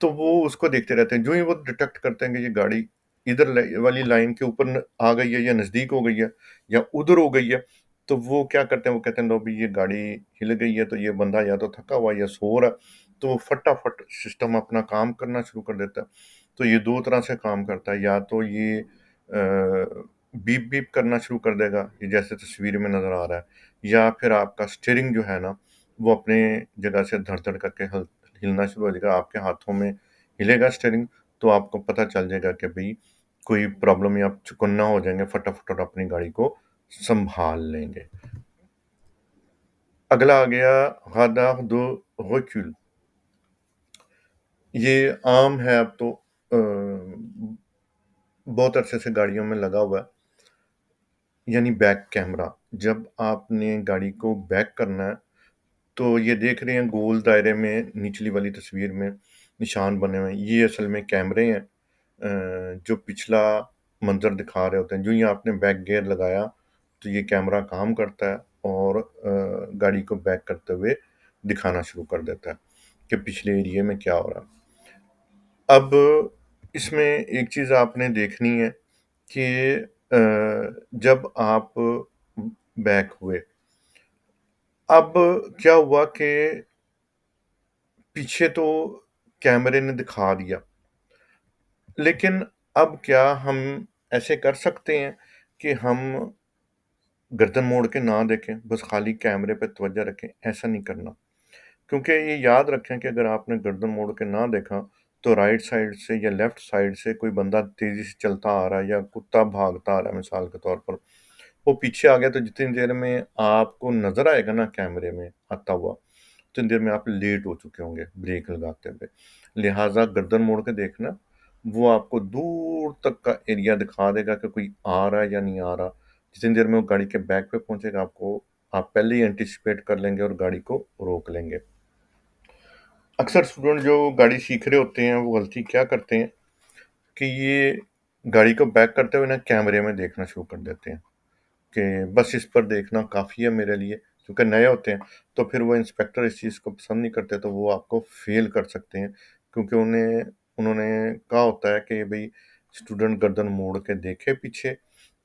तो वो उसको देखते रहते हैं। जो ही वो डिटेक्ट करते हैं कि ये गाड़ी इधर वाली लाइन के ऊपर आ गई है या नज़दीक हो गई है या उधर हो गई है, तो वो क्या करते हैं, वो कहते हैं लो भी ये गाड़ी हिल गई है, तो ये बंदा या तो थका हुआ है या सो रहा है। तो वो फटाफट सिस्टम अपना काम करना शुरू कर देता है। तो ये दो तरह से काम करता है, या तो ये बीप बीप करना शुरू कर देगा, ये जैसे तस्वीर में नज़र आ रहा है, या फिर आपका स्टीयरिंग जो है ना, वो अपने जगह से धड़ धड़ करके हिलना शुरू हो जाएगा। आपके हाथों में हिलेगा स्टीयरिंग, तो आपको पता चल जाएगा कि भई कोई प्रॉब्लम या आप चुकन्ना हो जाएँगे, फटाफट और अपनी गाड़ी को सँभाल लेंगे। अगला आ गया radar de recul। ये आम है अब तो, बहुत अरसे से गाड़ियों में लगा हुआ है, यानी बैक कैमरा। जब आपने गाड़ी को बैक करना है, तो ये देख रहे हैं गोल दायरे में निचली वाली तस्वीर में निशान बने हुए हैं, ये असल में कैमरे हैं, जो पिछला मंज़र दिखा रहे होते हैं। जो ही आपने बैक गियर लगाया, तो ये कैमरा काम करता है और गाड़ी को बैक करते हुए दिखाना शुरू कर देता है कि पिछले एरिये में क्या हो रहा है। अब इसमें एक चीज़ आपने देखनी है कि जब आप बैक हुए, अब क्या हुआ कि पीछे तो कैमरे ने दिखा दिया, लेकिन अब क्या हम ऐसे कर सकते हैं कि हम गर्दन मोड़ के ना देखें, बस खाली कैमरे पे तवज्जो रखें? ऐसा नहीं करना। क्योंकि ये याद रखें कि अगर आपने गर्दन मोड़ के ना देखा, तो राइट साइड से या लेफ्ट साइड से कोई बंदा तेज़ी से चलता आ रहा है या कुत्ता भागता आ रहा है मिसाल के तौर पर, वो पीछे आ गया, तो जितनी देर में आपको नज़र आएगा ना कैमरे में आता हुआ, उतनी देर में आप लेट हो चुके होंगे ब्रेक लगाते हुए। लिहाज़ा गर्दन मोड़ के देखना, वो आपको दूर तक का एरिया दिखा देगा कि कोई आ रहा है या नहीं आ रहा। जितनी देर में वो गाड़ी के बैक पे पहुँचेगा, आप पहले ही एंटीसिपेट कर लेंगे और गाड़ी को रोक लेंगे। अक्सर स्टूडेंट जो गाड़ी सीख रहे होते हैं, वो गलती क्या करते हैं कि ये गाड़ी को बैक करते हुए ना कैमरे में देखना शुरू कर देते हैं कि बस इस पर देखना काफ़ी है मेरे लिए। क्योंकि नए होते हैं, तो फिर वो इंस्पेक्टर इस चीज़ को पसंद नहीं करते, तो वो आपको फ़ेल कर सकते हैं, क्योंकि उन्होंने कहा होता है कि भई स्टूडेंट गर्दन मोड़ के देखे पीछे,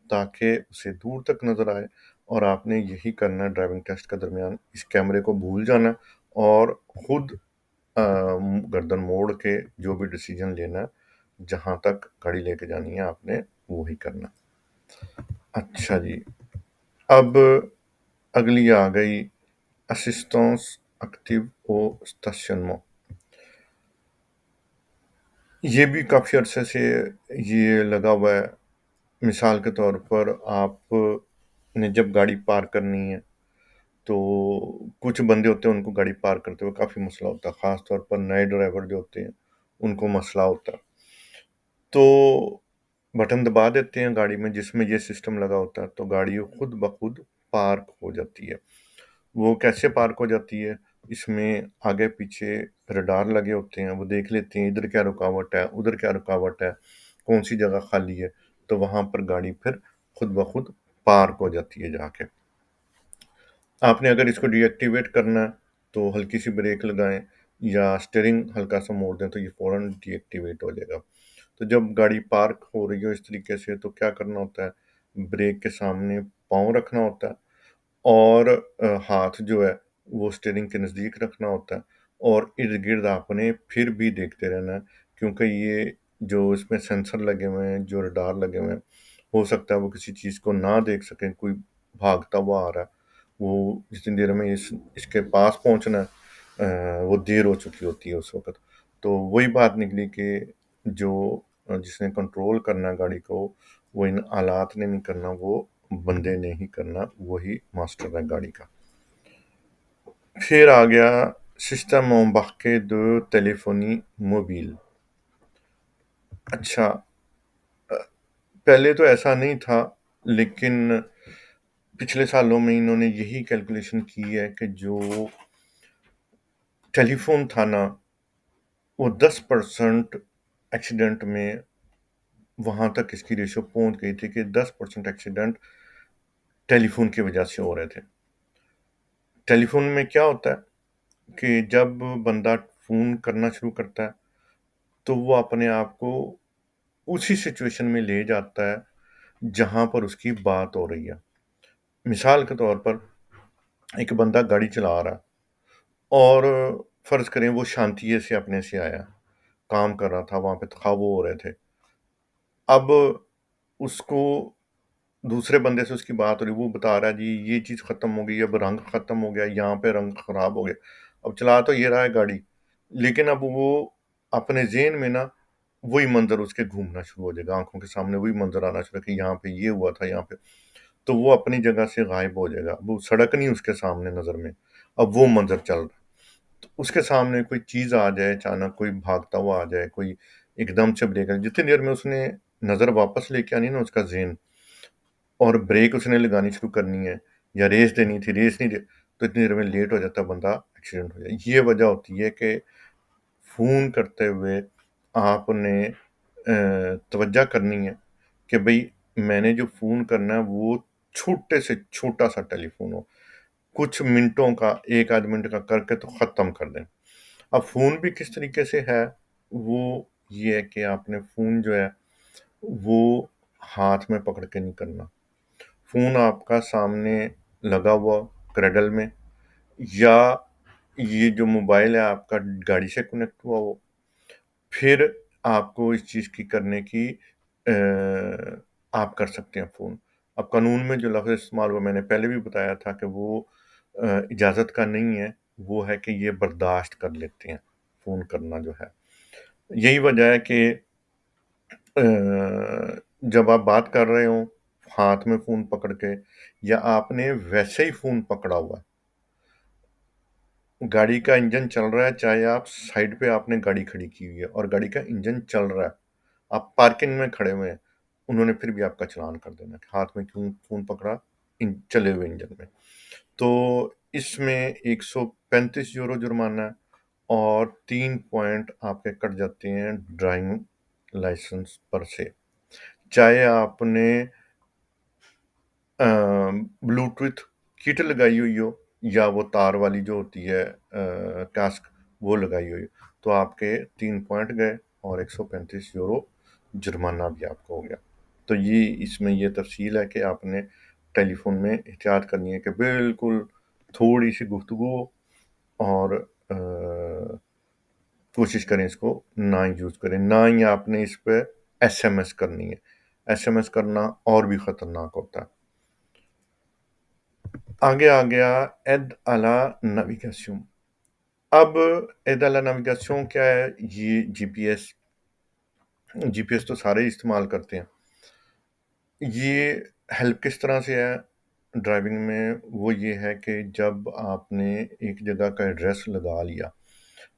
ताकि उसे दूर तक नज़र आए। और आपने यही करना है ड्राइविंग टेस्ट के दरमियान, इस कैमरे को भूल जाना और खुद गर्दन मोड़ के जो भी डिसीजन लेना है, जहाँ तक गाड़ी लेके जानी है, आपने वही करना। अच्छा जी, अब अगली आ गई assistance active au stationnement। ये भी काफ़ी अरसे से ये लगा हुआ है। मिसाल के तौर पर आपने जब गाड़ी पार्क करनी है, तो कुछ बंदे होते हैं, उनको गाड़ी पार्क करते हुए काफ़ी मसला होता है, ख़ास तौर पर नए ड्राइवर जो होते हैं, उनको मसला होता है। तो बटन दबा देते हैं गाड़ी में जिसमें ये सिस्टम लगा होता है, तो गाड़ी खुद ब खुद पार्क हो जाती है। वो कैसे पार्क हो जाती है? इसमें आगे-पीछे रडार लगे होते हैं, वो देख लेते हैं इधर क्या रुकावट है, उधर क्या रुकावट है, कौन-सी जगह खाली है, तो वहाँ पर गाड़ी फिर खुद ब खुद पार्क हो जाती है जाके। आपने अगर इसको डीएक्टिवेट करना है, तो हल्की-सी ब्रेक लगाएँ या स्टीयरिंग हल्का-सा मोड़ दें तो ये फ़ौरन डीएक्टिवेट हो जाएगा। तो जब गाड़ी पार्क हो रही हो इस तरीके से तो क्या करना होता है, ब्रेक के सामने पाँव रखना होता है और हाथ जो है वो स्टीयरिंग के नज़दीक रखना होता है और इर्द-गिर्द आपने फिर भी देखते रहना है क्योंकि ये जो इसमें सेंसर लगे हुए हैं, जो रडार लगे हुए हैं, हो सकता है वो किसी चीज़ को ना देख सकें, कोई भागता हुआ आ रहा है, वो जितनी देर में इसके पास पहुँचना है वो देर हो चुकी होती है उस वक़्त। तो वही बात निकली कि जो जिसने कंट्रोल करना है गाड़ी को, वो इन आलात ने नहीं करना, वो बंदे ने ही करना, वही मास्टर है गाड़ी का। फिर आ गया system embarqué de téléphonie mobile। अच्छा, पहले तो ऐसा नहीं था, लेकिन पिछले सालों में इन्होंने यही कैलकुलेशन की है कि जो टेलीफ़ोन था ना, वो 10% एक्सीडेंट में वहाँ तक इसकी रेशियो पहुँच गई थी कि 10% एक्सीडेंट टेलीफ़ोन की वजह से हो रहे थे। टेलीफ़ोन में क्या होता है कि जब बंदा फ़ोन करना शुरू करता है, तो वो अपने आप को उसी सिचुएशन में ले जाता है, जहाँ पर उसकी बात हो रही है। मिसाल के तौर पर एक बंदा गाड़ी चला रहा है और फ़र्ज़ करें वो शांतिये से अपने से आया, काम कर रहा था, वहाँ पे तखावो हो रहे थे। अब उसको दूसरे बंदे से उसकी बात हो रही, वो बता रहा है जी ये चीज़ ख़त्म हो गई, अब रंग ख़त्म हो गया, यहाँ पे रंग ख़राब हो गया। अब चला तो ये रहा है गाड़ी, लेकिन अब वो अपने ज़हन में ना वही मंज़र उसके घूमना शुरू हो जाएगा, आँखों के सामने वही मंज़र आना शुरू कि यहाँ पे ये हुआ था, यहाँ पे तो वो अपनी जगह से गायब हो जाएगा। वो सड़क नहीं उसके सामने नज़र में, अब वो मंज़र चल रहा है। तो उसके सामने कोई चीज़ आ जाए, अचानक कोई भागता हुआ आ जाए, कोई एकदम से ब्रेक जितनी देर में उसने नज़र वापस लेके आनी है ना उसका ज़हन और ब्रेक उसने लगानी शुरू करनी है या रेस देनी थी, रेस नहीं दे तो इतनी देर में लेट हो जाता है बंदा, एक्सीडेंट हो जाए। ये वजह होती है कि फ़ोन करते हुए आपने तवज्जो करनी है कि भई मैंने जो फ़ोन करना है वो छोटे से छोटा-सा टेलीफ़ोन हो। कुछ मिनटों का 1 आध मिनट का करके तो ख़त्म कर दें। अब फ़ोन भी किस तरीके से है, वो ये है कि आपने फ़ोन जो है, वो हाथ में पकड़ के नहीं करना। फ़ोन आपका सामने लगा हुआ क्रेडल में या ये जो मोबाइल है आपका गाड़ी से कनेक्ट हुआ हो, फिर आपको इस चीज़ की करने की आप कर सकते हैं फ़ोन। अब कानून में जो लफ़्ज़ इस्तेमाल हुआ मैंने पहले भी बताया था कि वो इजाज़त का नहीं है, वो है कि ये बर्दाश्त कर लेते हैं, फ़ोन करना जो है। यही वजह है कि जब आप बात कर रहे हों, हाथ में फ़ोन पकड़ के या आपने वैसे ही फ़ोन पकड़ा हुआ है, गाड़ी का इंजन चल रहा है, चाहे आप साइड पे आपने गाड़ी खड़ी की हुई है और गाड़ी का इंजन चल रहा है, आप पार्किंग में खड़े हुए हैं, उन्होंने फिर भी आपका चालान कर देना कि हाथ में क्यों फ़ोन पकड़ा इन चले हुए इंजन में। तो इसमें €135 जुर्माना है और 3 पॉइंट आपके कट जाते हैं ड्राइविंग लाइसेंस पर से। चाहे आपने ब्लूटूथ किट लगाई हुई हो या वो तार वाली जो होती है कास्क वो लगाई हुई हो, तो आपके 3 पॉइंट गए और €135 जुर्माना भी आपको हो गया। तो ये इसमें ये तफ़सील है कि आपने टेलीफ़ोन में एहतियात करनी है कि बिल्कुल थोड़ी-सी गुफ्तगू हो और कोशिश करें इसको ना यूज़ करें। ना ही आपने इस पे एसएमएस करनी है। एसएमएस करना और भी ख़तरनाक होता है। आगे आ गया ऐड आ ला नेविगेशन। अब ऐड आ ला नेविगेशन क्या है? ये जीपीएस तो सारे ही इस्तेमाल करते हैं। ये हेल्प किस तरह से है ड्राइविंग में? वो ये है कि जब आपने एक जगह का एड्रेस लगा लिया,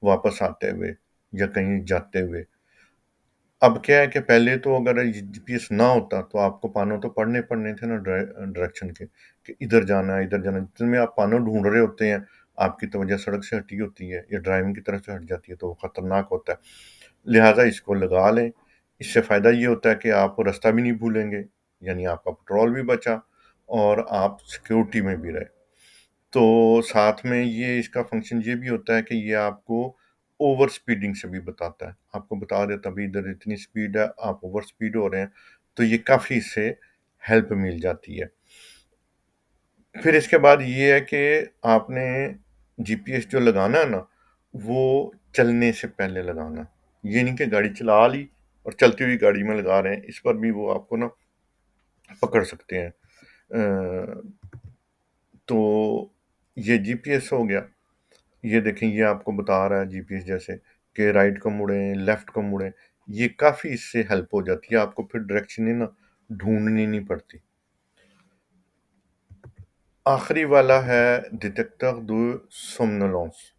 वापस आते हुए या कहीं जाते हुए, अब क्या है कि पहले तो अगर ये जीपीएस ना होता तो आपको पानों तो पढ़ने पड़ने थे ना डायरेक्शन के कि इधर जाना है, इधर जाना है। जितने में आप पानों ढूँढ रहे होते हैं, आपकी तवज्जो सड़क से हटी होती है या ड्राइविंग की तरफ से हट जाती है तो वो खतरनाक होता है। लिहाज़ा इसको लगा लें। इससे फ़ायदा ये होता है कि आप रास्ता भी नहीं भूलेंगे, यानी आपका पेट्रोल भी बचा और आप सिक्योरिटी में भी रहे। तो साथ में ये इसका फ़ंक्शन ये भी होता है कि ये आपको ओवर स्पीडिंग से भी बताता है। आपको बता देता है भई इधर इतनी स्पीड है, आप ओवर स्पीड हो रहे हैं, तो ये काफ़ी इससे हेल्प मिल जाती है। फिर इसके बाद ये है कि आपने जीपीएस जो लगाना है ना, वो चलने से पहले लगाना। ये नहीं कि गाड़ी चला ली और चलती हुई गाड़ी में लगा रहे हैं, इस पर भी वो आपको ना पकड़ सकते हैं। तो ये जीपीएस हो गया। ये देखें ये आपको बता रहा है जीपीएस जैसे कि राइट को मुड़ें, लेफ्ट को मुड़ें। ये काफ़ी इससे हेल्प हो जाती है, आपको फिर डायरेक्शनें ना ढूँढनी नहीं पड़ती। आखिरी वाला है डिटेक्टर दो सोमनोलेंस।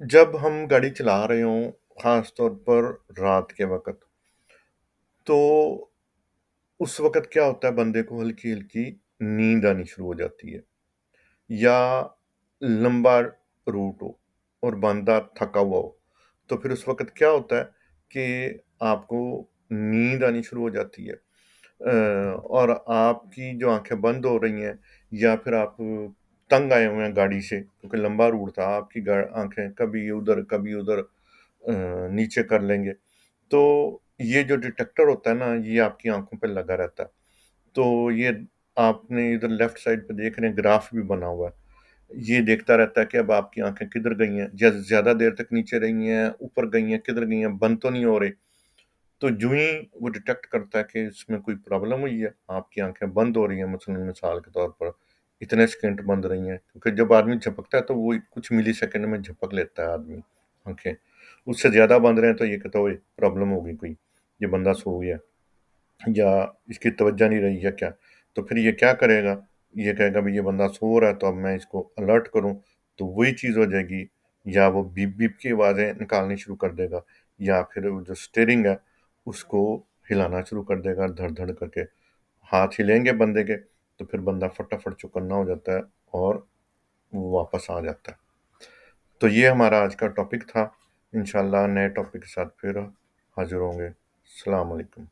जब हम गाड़ी चला रहे हों, ख़ास तौर पर रात के वक़्त, तो उस वक़्त क्या होता है बंदे को हल्की-हल्की नींद आनी शुरू हो जाती है या लंबा रूट हो और बंदा थका हुआ हो, तो फिर उस वक़्त क्या होता है कि आपको नींद आनी शुरू हो जाती है। और आपकी जो आँखें बंद हो रही हैं या फिर आप तंग आए हुए हैं गाड़ी से क्योंकि लंबा रूट था, आपकी गा आँखें कभी उधर नीचे कर लेंगे। तो ये जो डिटेक्टर होता है ना, ये आपकी आँखों पे लगा रहता है। तो ये आपने इधर लेफ्ट साइड पे देख रहे हैं ग्राफ भी बना हुआ है। ये देखता रहता है कि अब आपकी आँखें किधर गई हैं, ज़्यादा देर तक नीचे रही हैं, ऊपर गई हैं, किधर गई हैं, बंद तो नहीं हो रही। तो यूँ ही वो डिटेक्ट करता है कि इसमें कोई प्रॉब्लम हुई है, आपकी आँखें बंद हो रही हैं मसलन मिसाल के तौर पर, इतने सेकंड बंद रही हैं। क्योंकि जब आदमी झपकता है तो वो कुछ मिलीसेकंड में झपक लेता है आदमी आँखें। उससे ज़्यादा बंद रहे हैं तो ये कहता है ओए प्रॉब्लम हो गई कोई, ये बंदा सो गया या इसकी तवज्जो नहीं रही या क्या। तो फिर ये क्या करेगा, ये कहेगा भई ये बंदा सो रहा है तो अब मैं इसको अलर्ट करूँ, तो वही चीज़ हो जाएगी या वो बीप-बीप की आवाज़ें निकालनी शुरू कर देगा या फिर वो जो स्टीयरिंग है उसको हिलाना शुरू कर देगा धड़-धड़ करके। हाथ हिलेंगे बंदे के, तो फिर बंदा फटाफट चौकन्ना हो जाता है और वो वापस आ जाता है। तो ये हमारा आज का टॉपिक था। इंशाअल्लाह नए टॉपिक के साथ फिर हाज़िर होंगे। अस्सलाम वालेकुम।